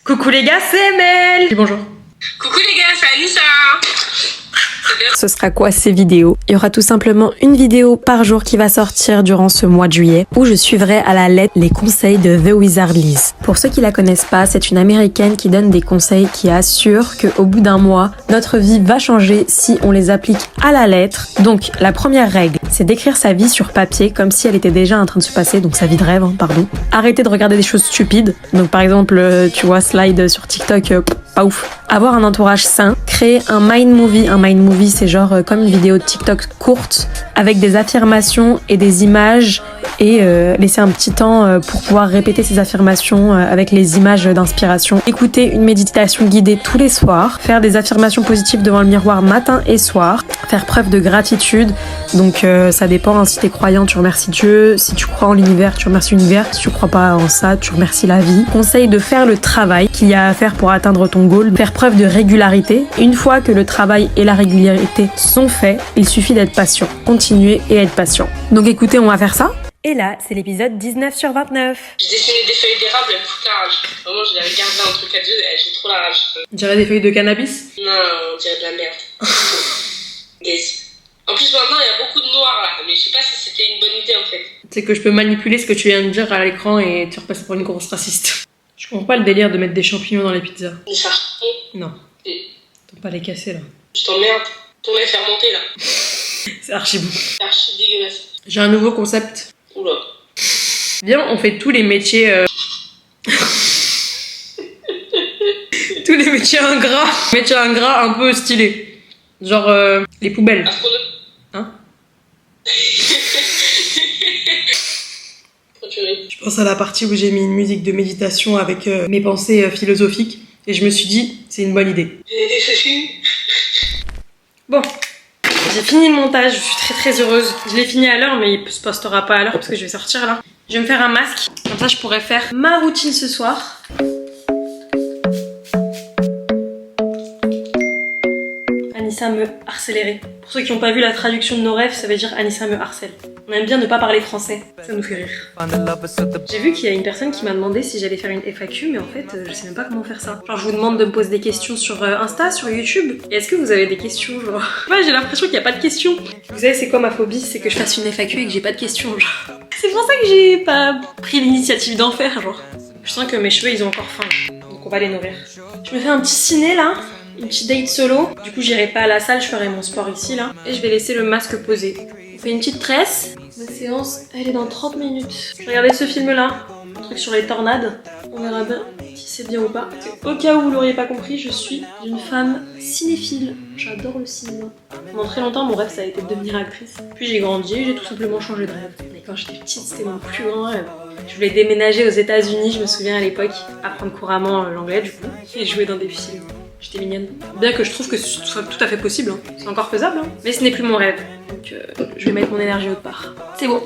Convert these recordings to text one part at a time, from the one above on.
Coucou les gars, c'est Mel. Bonjour. Coucou les gars, c'est Anissa. Ce sera quoi ces vidéos? Il y aura tout simplement une vidéo par jour qui va sortir durant ce mois de juillet où je suivrai à la lettre les conseils de The Wizard Liz. Pour ceux qui la connaissent pas, c'est une américaine qui donne des conseils qui assurent qu'au bout d'un mois, notre vie va changer si on les applique à la lettre. Donc la première règle, c'est d'écrire sa vie sur papier comme si elle était déjà en train de se passer, donc sa vie de rêve, pardon. Arrêter de regarder des choses stupides, donc par exemple, tu vois, slide sur TikTok, pas ouf. Avoir un entourage sain, créer un mind movie. Un mind movie, c'est genre comme une vidéo de TikTok courte avec des affirmations et des images et laisser un petit temps pour pouvoir répéter ces affirmations avec les images d'inspiration. Écouter une méditation guidée tous les soirs, faire des affirmations positives devant le miroir matin et soir, faire preuve de gratitude. Donc ça dépend, si t'es croyant, tu remercies Dieu, si tu crois en l'univers, tu remercies l'univers, si tu crois pas en ça, tu remercies la vie. Conseil de faire le travail qu'il y a à faire pour atteindre ton goal, faire preuve de régularité. Une fois que le travail et la régularité sont faits, il suffit d'être patient. Continuer et être patient. Donc écoutez, on va faire ça. Et là, c'est l'épisode 19 sur 29. J'ai dessiné des feuilles d'érable, elles me foutent la rage. Vraiment, je les regardé un truc à deux, j'ai trop la rage. On dirait des feuilles de cannabis? Non, on dirait de la merde. Guys. En plus, maintenant, il y a beaucoup de noir là, mais je sais pas si c'était une bonne idée en fait. C'est que je peux manipuler ce que tu viens de dire à l'écran et te repasser pour une grosse raciste. Je comprends pas le délire de mettre des champignons dans les pizzas. Des charpons. Non. T'as pas les casser là. Je t'emmerde. Ton lait fermenté là. C'est archi bon. C'est archi dégueulasse. J'ai un nouveau concept. Oula. Viens, on fait tous les métiers... tous les métiers ingrats. Métiers ingrats un peu stylés. Genre les poubelles. Astronaute. Hein? Je Je pense à la partie où j'ai mis une musique de méditation avec mes pensées philosophiques. Et je me suis dit, c'est une bonne idée. Bon, j'ai fini le montage, je suis très très heureuse. Je l'ai fini à l'heure, mais il se postera pas à l'heure parce que je vais sortir là. Je vais me faire un masque, comme ça je pourrais faire ma routine ce soir. Anissa me harcèlerait. Pour ceux qui n'ont pas vu la traduction de nos rêves, ça veut dire Anissa me harcèle. On aime bien ne pas parler français, ça nous fait rire. J'ai vu qu'il y a une personne qui m'a demandé si j'allais faire une FAQ, mais en fait, je sais même pas comment faire ça. Genre, je vous demande de me poser des questions sur Insta, sur YouTube. Et est-ce que vous avez des questions, genre? Ouais, j'ai l'impression qu'il n'y a pas de questions. Vous savez, c'est quoi ma phobie? C'est que je fasse une FAQ et que j'ai pas de questions, genre. C'est pour ça que j'ai pas pris l'initiative d'en faire, genre. Je sens que mes cheveux, ils ont encore faim, donc on va les nourrir. Je me fais un petit ciné, là. Une petite date solo. Du coup, j'irai pas à la salle, je ferai mon sport ici, là. Et je vais laisser le masque posé. On fait une petite tresse. Ma séance, elle est dans 30 minutes. Je regardais ce film-là, un truc sur les tornades. On verra bien si c'est bien ou pas. Au cas où vous l'auriez pas compris, je suis une femme cinéphile. J'adore le cinéma. Pendant très longtemps, mon rêve, ça a été de devenir actrice. Puis j'ai grandi et j'ai tout simplement changé de rêve. Mais quand j'étais petite, c'était mon plus grand rêve. Je voulais déménager aux États-Unis, je me souviens à l'époque, apprendre couramment l'anglais du coup, et jouer dans des films. J'étais mignonne. Bien que je trouve que ce soit tout à fait possible, hein. C'est encore faisable, hein. Mais ce n'est plus mon rêve. Donc je vais mettre mon énergie autre part. C'est bon.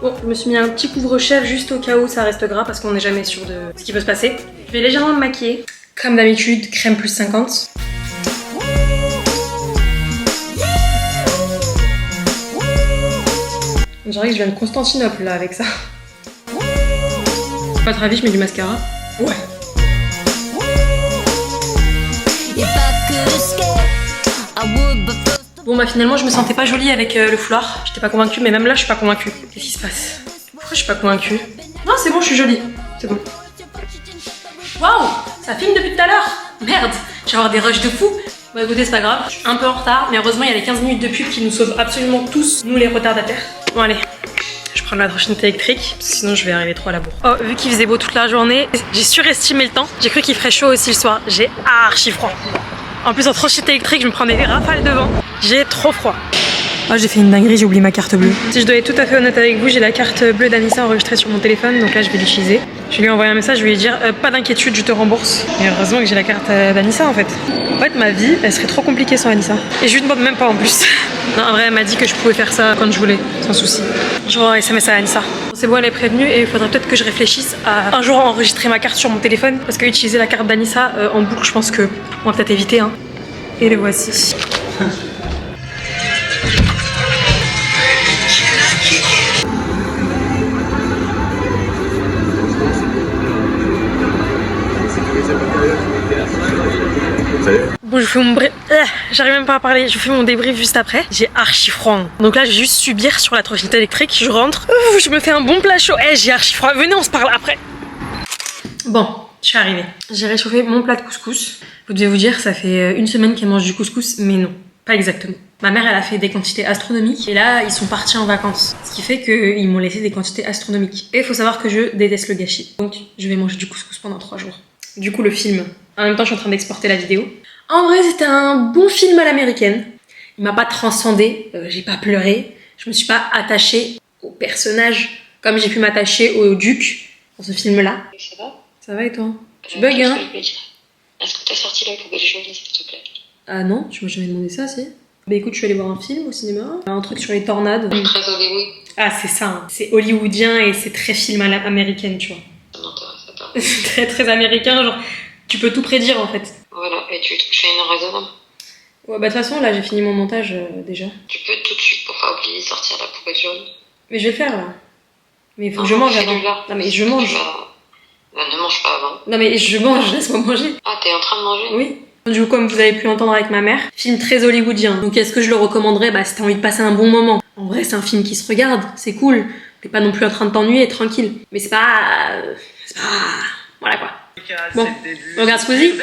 Bon, je me suis mis un petit couvre-chef juste au cas où ça reste gras parce qu'on n'est jamais sûr de ce qui peut se passer. Je vais légèrement me maquiller. Comme d'habitude, crème plus 50. On dirait que je viens de Constantinople là avec ça. À votre avis, je mets du mascara? Ouais. Bon bah finalement je me sentais pas jolie avec le foulard. J'étais pas convaincue, mais même là je suis pas convaincue. Qu'est-ce qui se passe? Pourquoi je suis pas convaincue? Non c'est bon, je suis jolie. C'est bon. Waouh! Ça filme depuis tout à l'heure! Merde! Je vais avoir des rushs de fou! Bah écoutez, c'est pas grave. Je suis un peu en retard, mais heureusement il y a les 15 minutes de pub qui nous sauvent absolument tous, nous les retardataires. Bon allez. Je prends la trottinette électrique, parce que sinon je vais arriver trop à la bourre. Oh, vu qu'il faisait beau toute la journée, j'ai surestimé le temps. J'ai cru qu'il ferait chaud aussi le soir. J'ai archi froid. En plus en trottinette électrique, je me prends des rafales de vent. J'ai trop froid. Oh, j'ai fait une dinguerie, j'ai oublié ma carte bleue. Si je dois être tout à fait honnête avec vous, j'ai la carte bleue d'Anissa enregistrée sur mon téléphone, donc là je vais l'utiliser. Je vais lui envoyer un message, je vais lui dire pas d'inquiétude, je te rembourse. Et heureusement que j'ai la carte d'Anissa en fait. En fait, ma vie, elle serait trop compliquée sans Anissa. Et je lui demande même pas en plus. Non, en vrai, elle m'a dit que je pouvais faire ça quand je voulais, sans souci. Je vais envoyer un SMS à Anissa. C'est bon, elle est prévenue et il faudrait peut-être que je réfléchisse à un jour enregistrer ma carte sur mon téléphone. Parce que utiliser la carte d'Anissa en boucle, je pense que on va peut-être éviter. Hein. Et les voici. Bon, je fais mon j'arrive même pas à parler, je fais mon débrief juste après. J'ai archi froid. Donc là, je vais juste subir sur la trottinette électrique. Je rentre, je me fais un bon plat chaud. J'ai archi froid. Venez, on se parle après. Bon, je suis arrivée. J'ai réchauffé mon plat de couscous. Vous devez vous dire, ça fait une semaine qu'elle mange du couscous, mais non, pas exactement. Ma mère, elle a fait des quantités astronomiques et là, ils sont partis en vacances. Ce qui fait qu'ils m'ont laissé des quantités astronomiques. Et il faut savoir que je déteste le gâchis. Donc, je vais manger du couscous pendant 3 jours. Du coup, le film. En même temps, je suis en train d'exporter la vidéo. En vrai, c'était un bon film à l'américaine. Il m'a pas transcendée, j'ai pas pleuré. Je me suis pas attachée au personnage comme j'ai pu m'attacher au duc dans ce film-là. Ça va? Ça va et toi? Tu bugs, hein? Est-ce que t'as sorti la poubelle jaune, s'il te plaît? Ah non, tu m'as jamais demandé ça, si? Bah écoute, je suis allée voir un film au cinéma, un truc sur les tornades. Très Hollywood. Ah, c'est ça, hein. C'est hollywoodien et c'est très film à l'américaine, tu vois. Ça m'intéresse pas. C'est très très américain, genre, tu peux tout prédire en fait. Voilà, et tu fais une raisonnable. Ouais, bah de toute façon, là, j'ai fini mon montage déjà. Tu peux tout de suite, pour pas oublier, sortir la poubelle jaune. Mais je vais le faire, là. Mais il faut que je mange avant. Non, mais je mange. Bah, ne mange pas avant. Non, mais je mange, laisse-moi manger. Ah, t'es en train de manger? Oui. Du coup, comme vous avez pu entendre avec ma mère, film très hollywoodien. Donc, est-ce que je le recommanderais? Bah, si t'as envie de passer un bon moment. En vrai, c'est un film qui se regarde, c'est cool. T'es pas non plus en train de t'ennuyer, tranquille. Mais c'est pas... Voilà quoi. Bon, on regarde Squeezie.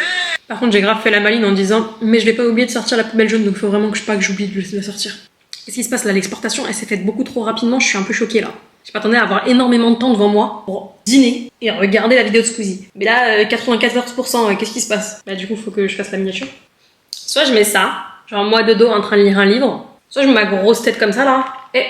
Par contre, j'ai grave fait la maline en disant mais je vais pas oublier de sortir la poubelle jaune, donc faut vraiment que j'oublie de la sortir. Qu'est-ce qui se passe là? L'exportation, elle s'est faite beaucoup trop rapidement, je suis un peu choquée là. Je m'attendais à avoir énormément de temps devant moi pour dîner et regarder la vidéo de Squeezie. Mais là, 94%, qu'est-ce qui se passe? Bah du coup, faut que je fasse la miniature. Soit je mets ça, genre moi de dos en train de lire un livre, soit je mets ma grosse tête comme ça là, et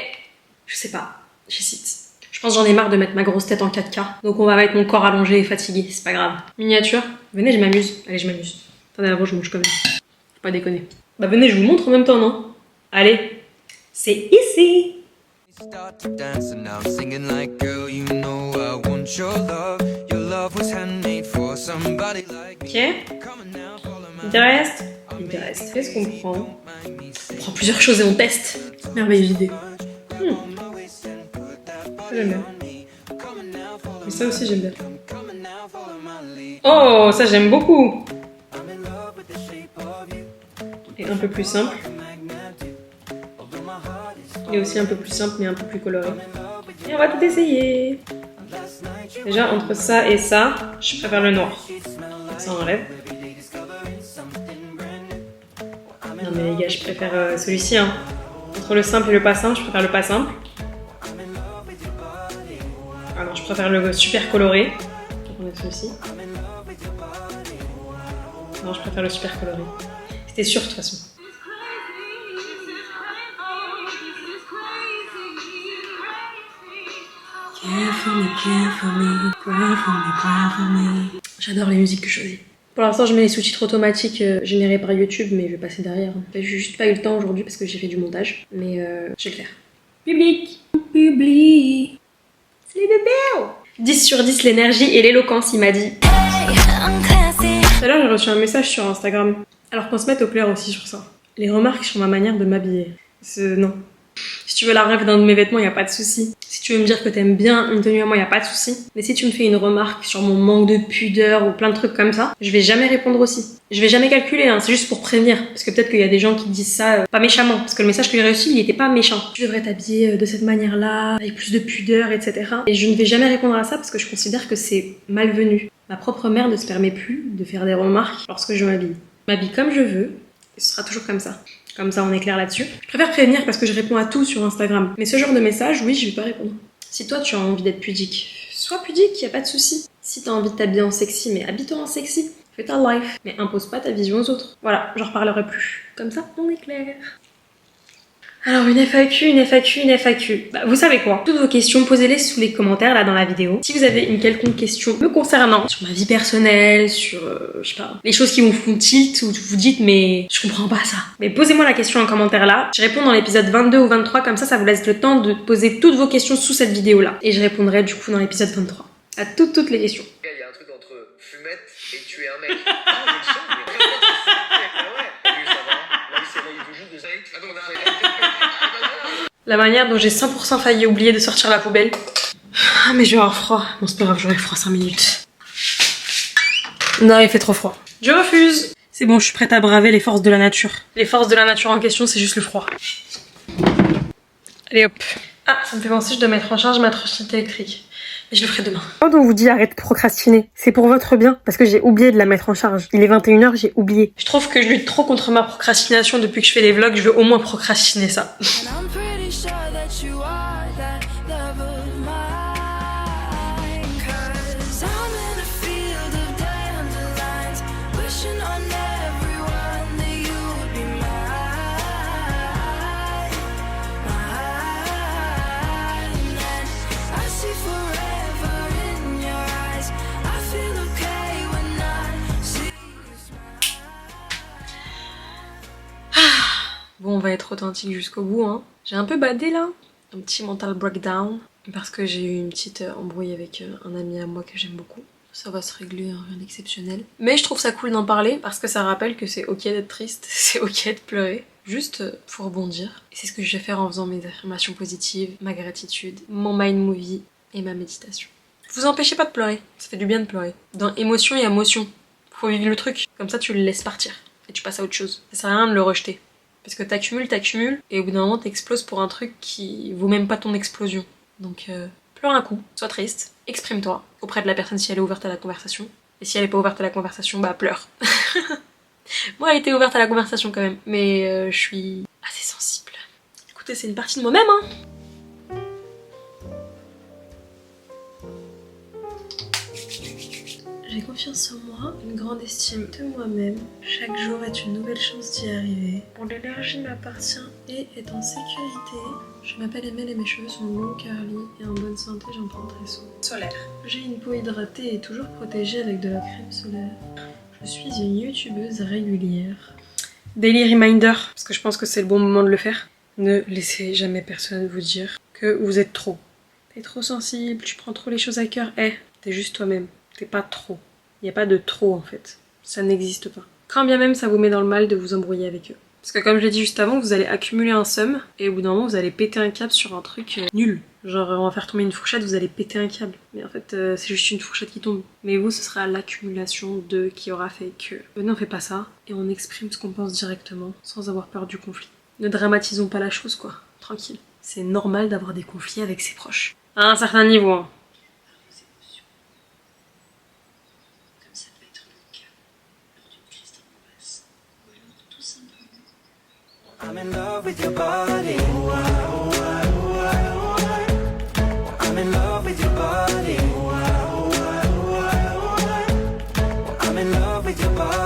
je sais pas, j'hésite. Je pense que j'en ai marre de mettre ma grosse tête en 4K. Donc on va mettre mon corps allongé et fatigué, c'est pas grave. Miniature, venez, je m'amuse. Allez, je m'amuse. Attendez, avant je mange quand même. Faut pas déconner. Bah venez, je vous montre en même temps, non? Allez, c'est ici. Ok. Intéresse. Qu'est-ce qu'on prend? On prend plusieurs choses et on teste. Merveilleuse idée. J'aime bien. Mais ça aussi j'aime bien. Oh, ça j'aime beaucoup. Et un peu plus simple. Et aussi un peu plus simple mais un peu plus coloré. Et on va tout essayer. Déjà entre ça et ça, je préfère le noir. Donc ça on enlève. Non mais les gars, je préfère celui-ci. Hein. Entre le simple et le pas simple, je préfère le pas simple. Ah non, je préfère le super coloré. Donc on a celui-ci. Non, je préfère le super coloré. C'était sûr de toute façon. J'adore les musiques que je choisis. Pour l'instant, je mets les sous-titres automatiques générés par YouTube, mais je vais passer derrière. J'ai juste pas eu le temps aujourd'hui parce que j'ai fait du montage, mais je vais le faire. Public. C'est les bébés. 10 sur 10 l'énergie et l'éloquence, il m'a dit. Tout à l'heure, j'ai reçu un message sur Instagram. Alors qu'on se mette au clair aussi sur ça. Les remarques sur ma manière de m'habiller. Non. Si tu veux la rêve d'un de mes vêtements, y a pas de souci. Si tu veux me dire que t'aimes bien une tenue à moi, y a pas de souci. Mais si tu me fais une remarque sur mon manque de pudeur ou plein de trucs comme ça, je vais jamais répondre aussi. Je vais jamais calculer, hein, c'est juste pour prévenir. Parce que peut-être qu'il y a des gens qui disent ça pas méchamment. Parce que le message que j'ai reçu, il était pas méchant. Tu devrais t'habiller de cette manière-là, avec plus de pudeur, etc. Et je ne vais jamais répondre à ça parce que je considère que c'est malvenu. Ma propre mère ne se permet plus de faire des remarques lorsque je m'habille. Je m'habille comme je veux, et ce sera toujours comme ça. Comme ça, on est clair là-dessus. Je préfère prévenir parce que je réponds à tout sur Instagram. Mais ce genre de message, oui, je vais pas répondre. Si toi, tu as envie d'être pudique, sois pudique, y a pas de souci. Si t'as envie de t'habiller en sexy, mais habille-toi en sexy. Fais ta life. Mais impose pas ta vision aux autres. Voilà, j'en reparlerai plus. Comme ça, on est clair. Alors, une FAQ. Bah, vous savez quoi? Toutes vos questions, posez-les sous les commentaires, là, dans la vidéo. Si vous avez une quelconque question me concernant, sur ma vie personnelle, sur, je sais pas, les choses qui vous font tilt, ou vous dites, mais je comprends pas ça. Mais posez-moi la question en commentaire, là. Je réponds dans l'épisode 22 ou 23, comme ça vous laisse le temps de poser toutes vos questions sous cette vidéo-là. Et je répondrai, du coup, dans l'épisode 23. À toutes les questions. Il y a un truc entre fumette et tuer un mec. Ah, je le sens, mais... La manière dont j'ai 100% failli oublier de sortir la poubelle. Ah mais je vais avoir froid. Bon c'est pas grave, j'aurai froid 5 minutes. Non, il fait trop froid. Je refuse. C'est bon, je suis prête à braver les forces de la nature. Les forces de la nature en question, c'est juste le froid. Allez hop. Ah, ça me fait penser, je dois mettre en charge ma trottinette électrique. Mais je le ferai demain. Quand on vous dit arrête de procrastiner, c'est pour votre bien, parce que j'ai oublié de la mettre en charge. Il est 21h, j'ai oublié. Je trouve que je lutte trop contre ma procrastination depuis que je fais des vlogs, je veux au moins procrastiner ça. Bon, on va être authentique jusqu'au bout, hein. J'ai un peu badé là, un petit mental breakdown, parce que j'ai eu une petite embrouille avec un ami à moi que j'aime beaucoup. Ça va se régler, hein, rien d'exceptionnel. Mais je trouve ça cool d'en parler parce que ça rappelle que c'est ok d'être triste, c'est ok de pleurer. Juste pour rebondir. Et c'est ce que je vais faire en faisant mes affirmations positives, ma gratitude, mon mind movie et ma méditation. Vous empêchez pas de pleurer, ça fait du bien de pleurer. Dans émotion, il y a motion. Faut vivre le truc, comme ça tu le laisses partir et tu passes à autre chose. Ça sert à rien de le rejeter. Parce que t'accumules, et au bout d'un moment t'exploses pour un truc qui vaut même pas ton explosion. Donc pleure un coup, sois triste, exprime-toi auprès de la personne si elle est ouverte à la conversation. Et si elle est pas ouverte à la conversation, bah pleure. Moi elle était ouverte à la conversation quand même, mais je suis assez sensible. Écoutez, c'est une partie de moi-même, hein. J'ai confiance en moi, une grande estime de moi-même. Chaque jour est une nouvelle chance d'y arriver. Mon énergie m'appartient et est en sécurité. Je m'appelle Emel et mes cheveux sont longs, curly et en bonne santé, j'en prends très soin. Solaire. J'ai une peau hydratée et toujours protégée avec de la crème solaire. Je suis une youtubeuse régulière. Daily reminder, parce que je pense que c'est le bon moment de le faire. Ne laissez jamais personne vous dire que vous êtes trop. T'es trop sensible, tu prends trop les choses à cœur. T'es juste toi-même. T'es pas trop. Il n'y a pas de trop en fait. Ça n'existe pas. Quand bien même ça vous met dans le mal de vous embrouiller avec eux. Parce que comme je l'ai dit juste avant, vous allez accumuler un seum et au bout d'un moment vous allez péter un câble sur un truc nul. Genre on va faire tomber une fourchette, vous allez péter un câble. Mais en fait c'est juste une fourchette qui tombe. Mais vous ce sera l'accumulation de qui aura fait que... Venez on fait pas ça et on exprime ce qu'on pense directement sans avoir peur du conflit. Ne dramatisons pas la chose quoi. Tranquille. C'est normal d'avoir des conflits avec ses proches. À un certain niveau hein. I'm in love with your body. I'm in love with your body. I'm in love with your body.